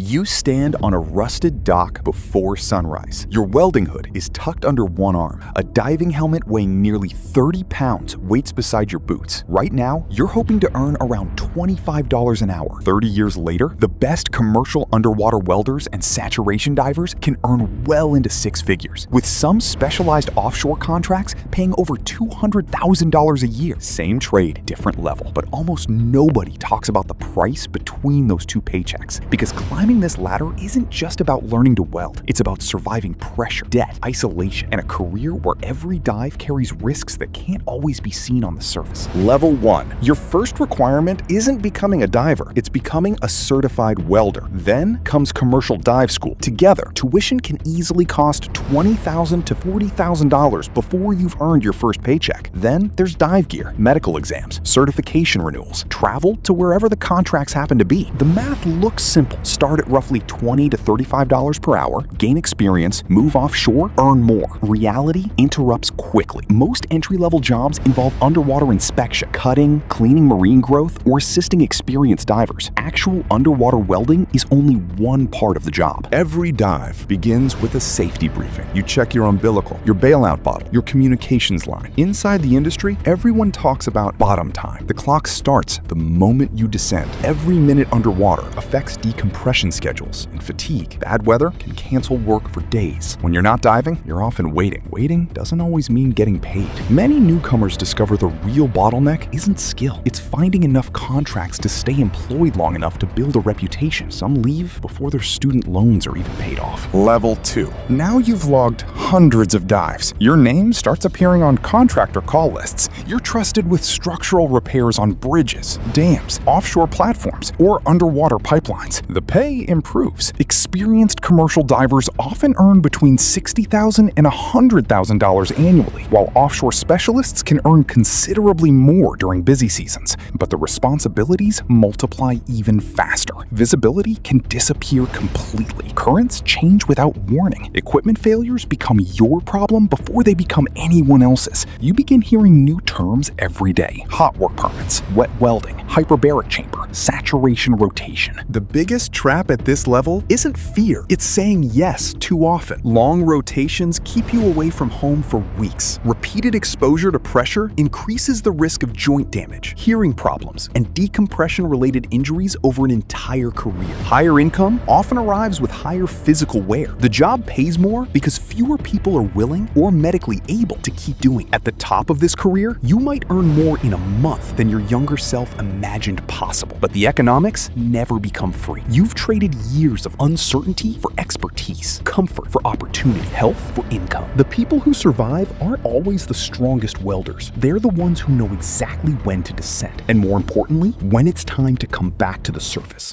You stand on a rusted dock before sunrise. Your welding hood is tucked under one arm. A diving helmet weighing nearly 30 pounds waits beside your boots. Right now, you're hoping to earn around $25 an hour. 30 years later, the best commercial underwater welders and saturation divers can earn well into six figures, with some specialized offshore contracts paying over $200,000 a year. Same trade, different level, but almost nobody talks about the price between those two paychecks, because climbing this ladder isn't just about learning to weld. It's about surviving pressure, debt, isolation, and a career where every dive carries risks that can't always be seen on the surface. Level 1. Your first requirement isn't becoming a diver, it's becoming a certified welder. Then comes commercial dive school. Together, tuition can easily cost $20,000 to $40,000 before you've earned your first paycheck. Then there's dive gear, medical exams, certification renewals, travel to wherever the contracts happen to be. The math looks simple. Start at roughly $20 to $35 per hour, gain experience, move offshore, earn more. Reality interrupts quickly. Most entry-level jobs involve underwater inspection, cutting, cleaning marine growth, or assisting experienced divers. Actual underwater welding is only one part of the job. Every dive begins with a safety briefing. You check your umbilical, your bailout bottle, your communications line. Inside the industry, everyone talks about bottom time. The clock starts the moment you descend. Every minute underwater affects decompression schedules and fatigue. Bad weather can cancel work for days. When you're not diving, you're often waiting. Waiting doesn't always mean getting paid. Many newcomers discover the real bottleneck isn't skill. It's finding enough contracts to stay employed long enough to build a reputation. Some leave before their student loans are even paid off. Level 2. Now you've logged hundreds of dives. Your name starts appearing on contractor call lists. You're trusted with structural repairs on bridges, dams, offshore platforms, or underwater pipelines. The pay improves. Experienced commercial divers often earn between $60,000 and $100,000 annually, while offshore specialists can earn considerably more during busy seasons. But the responsibilities multiply even faster. Visibility can disappear completely. Currents change without warning. Equipment failures become your problem before they become anyone else's. You begin hearing new terms every day. Hot work permits, wet welding, hyperbaric chamber, saturation rotation. The biggest trap at this level isn't fear, it's saying yes too often. Long rotations keep you away from home for weeks. Repeated exposure to pressure increases the risk of joint damage, hearing problems, and decompression-related injuries over an entire career. Higher income often arrives with higher physical wear. The job pays more because fewer people are willing or medically able to keep doing it. At the top of this career, you might earn more in a month than your younger self imagined possible. But the economics never become free. You've traded years of uncertainty for expertise, comfort for opportunity, health for income. The people who survive aren't always the strongest welders. They're the ones who know exactly when to descend, and more importantly, when it's time to come back to the surface.